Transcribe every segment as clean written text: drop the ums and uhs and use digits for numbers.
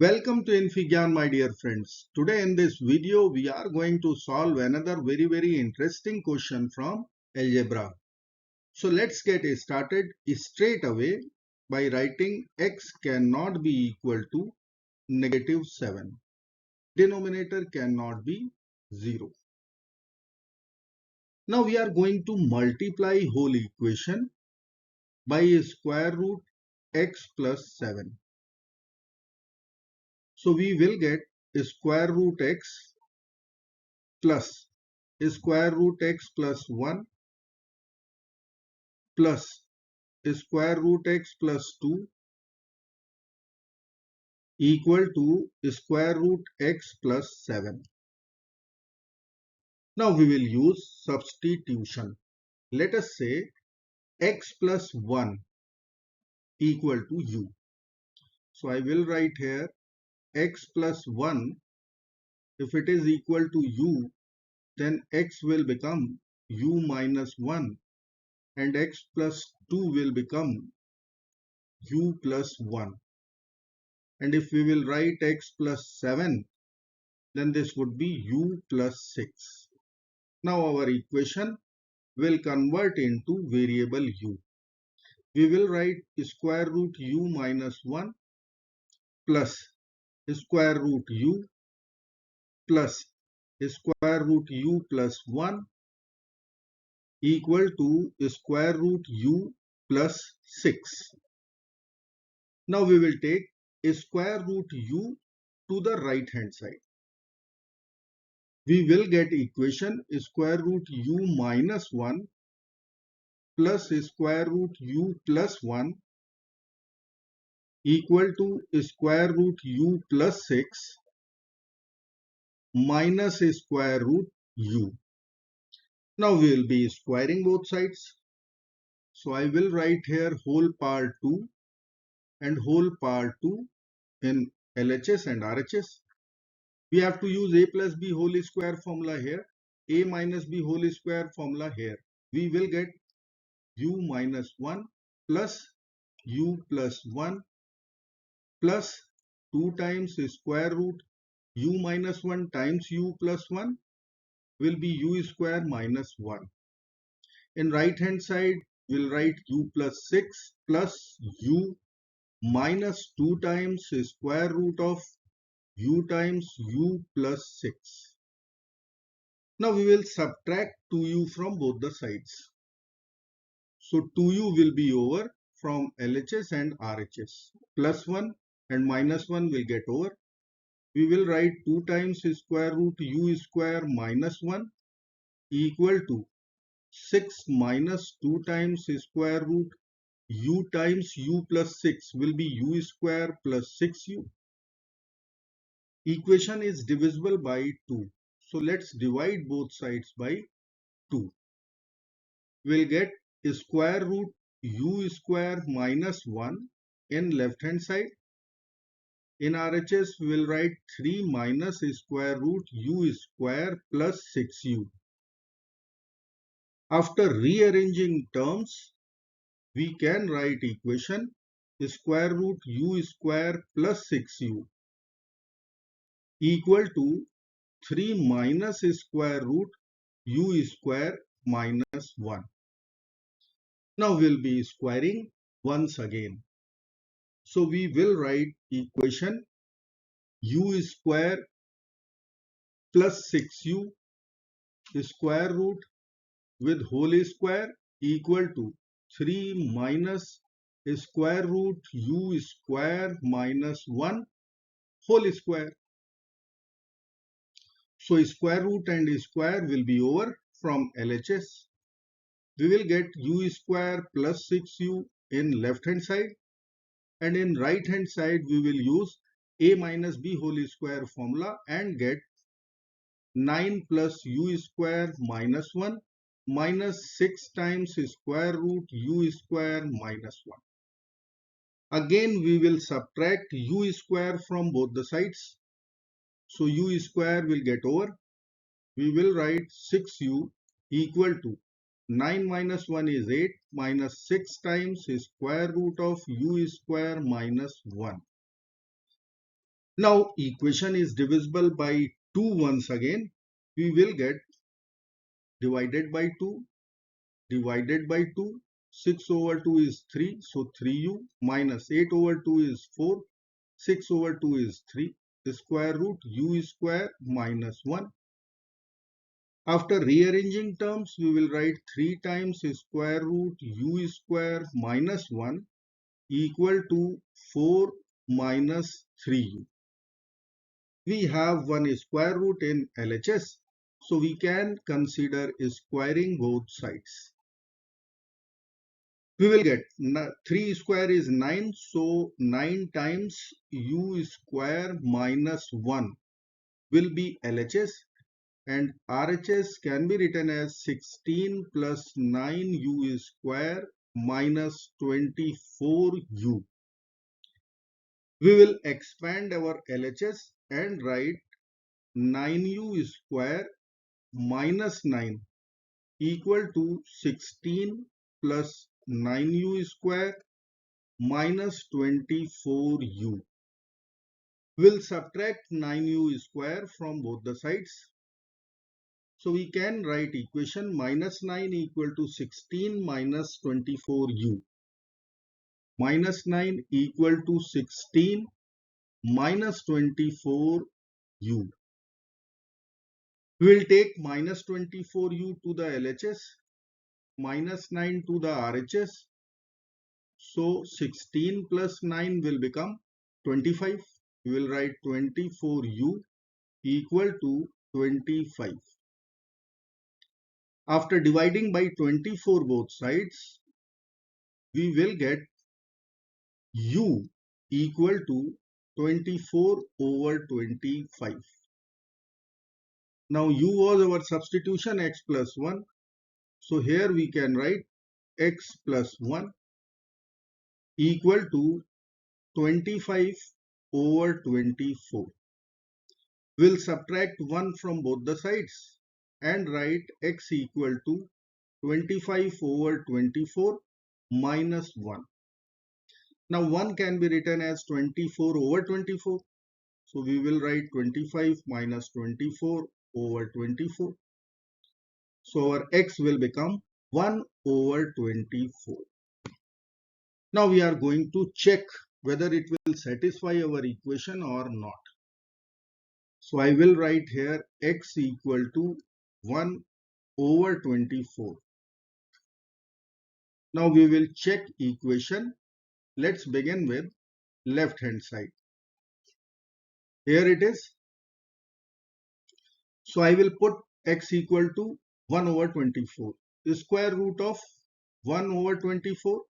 Welcome to infyGyan, my dear friends. Today in this video we are going to solve another very interesting question from algebra. So let's get started straight away by writing x cannot be equal to -7. Denominator cannot be 0. Now we are going to multiply whole equation by square root x plus 7. So we will get square root x plus square root x plus 1 plus square root x plus 2 equal to square root x plus 7. Now we will use substitution. Let us say x plus 1 equal to u. So I will write here x plus 1. If it is equal to u, then x will become u minus 1 and x plus 2 will become u plus 1. And if we will write x plus 7, then this would be u plus 6. Now our equation will convert into variable u. We will write square root u minus 1 plus square root u plus square root u plus 1 equal to square root u plus 6. Now we will take square root u to the right hand side. We will get equation square root u minus 1 plus square root u plus 1 equal to square root u plus 6 minus square root u. Now we will be squaring both sides. So I will write here whole power 2 and whole power 2 in LHS and RHS. We have to use a plus b whole square formula here, a minus b whole square formula here. We will get u minus 1 plus u plus 1 plus 2 times square root u minus 1 times u plus 1 will be u square minus 1. In right hand side, we'll write u plus 6 plus u minus 2 times square root of u times u plus 6. Now we will subtract 2u from both the sides. So 2u will be over from LHS and RHS. Plus 1 and minus 1 will get over. We will write 2 times square root u square minus 1 equal to 6 minus 2 times square root u times u plus 6 will be u square plus 6u. Equation is divisible by 2. So let's divide both sides by 2. We'll get square root u square minus 1 in left hand side. In RHS, we will write 3 minus square root u square plus 6u. After rearranging terms, we can write equation square root u square plus 6u equal to 3 minus square root u square minus 1. Now we'll be squaring once again. So we will write equation u square plus 6u square root with whole square equal to 3 minus square root u square minus 1 whole square. So square root and square will be over from LHS. We will get u square plus 6u in left hand side, and in right hand side we will use a minus b whole square formula and get 9 plus u square minus 1 minus 6 times square root u square minus 1. Again we will subtract u square from both the sides. So u square will get over. We will write 6u equal to 9 minus 1 is 8 minus 6 times square root of u square minus 1. Now equation is divisible by 2 once again. We will get divided by 2, divided by 2. 6 over 2 is 3, so 3u minus 8 over 2 is 4. 6 over 2 is 3. The square root u square minus 1. After rearranging terms, we will write 3 times square root u square minus 1 equal to 4 minus 3u. We have one square root in LHS, so we can consider squaring both sides. We will get 3 square is 9, so 9 times u square minus 1 will be LHS, and RHS can be written as 16 plus 9u square minus 24u. We will expand our LHS and write 9u square minus 9 equal to 16 plus 9u square minus 24u. We'll subtract 9u square from both the sides. So we can write equation minus 9 equal to 16 minus 24u. Minus 9 equal to 16 minus 24u. We will take minus 24u to the LHS, minus 9 to the RHS. So 16 plus 9 will become 25. We will write 24u equal to 25. After dividing by 24 both sides, we will get u equal to 24 over 25. Now u was our substitution x plus 1. So here we can write x plus 1 equal to 25 over 24. We'll subtract 1 from both the sides and write x equal to 25 over 24 minus 1. Now 1 can be written as 24 over 24. So we will write 25 minus 24 over 24. So our x will become 1 over 24. Now we are going to check whether it will satisfy our equation or not. So I will write here x equal to 1 over 24. Now we will check equation. Let's begin with left hand side. Here it is. So I will put x equal to 1 over 24. The square root of 1 over 24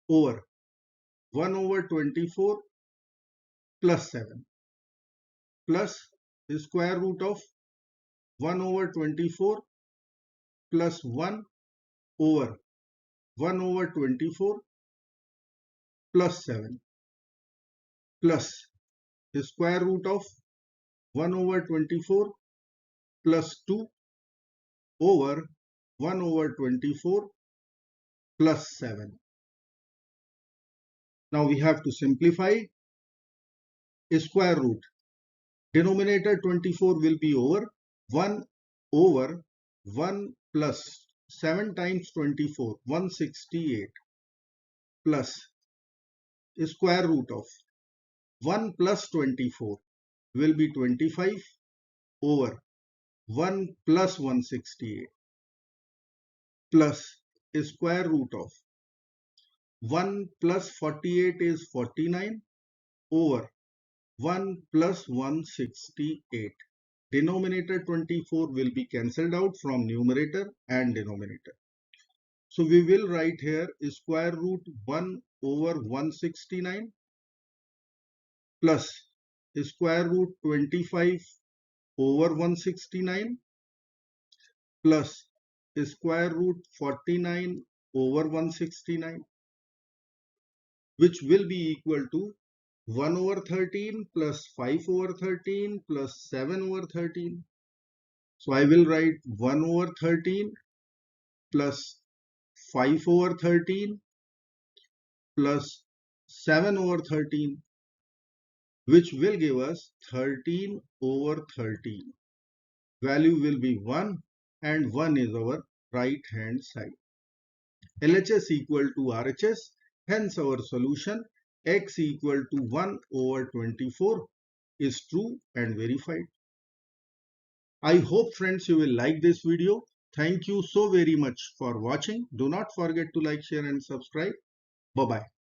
over 1 over 24 plus 7 plus the square root of 1 over 24 plus 1 over 1 over 24 plus 7 plus the square root of 1 over 24 plus 2 over 1 over 24 plus 7. Now we have to simplify. A square root. Denominator 24 will be over 1 plus 7 times 24, 168 plus a square root of 1 plus 24 will be 25 over 1 plus 168 plus a square root of 1 plus 48 is 49 over 1 plus 168. Denominator 24 will be cancelled out from numerator and denominator. So we will write here square root 1 over 169 plus square root 25 over 169 plus square root 49 over 169, which will be equal to 1 over 13 plus 5 over 13 plus 7 over 13. So I will write 1 over 13 plus 5 over 13 plus 7 over 13. which will give us 13 over 13. Value will be 1 and 1 is our right hand side. LHS equal to RHS, hence our solution x equal to 1 over 24 is true and verified. I hope friends you will like this video. Thank you so very much for watching. Do not forget to like, share and subscribe. Bye-bye.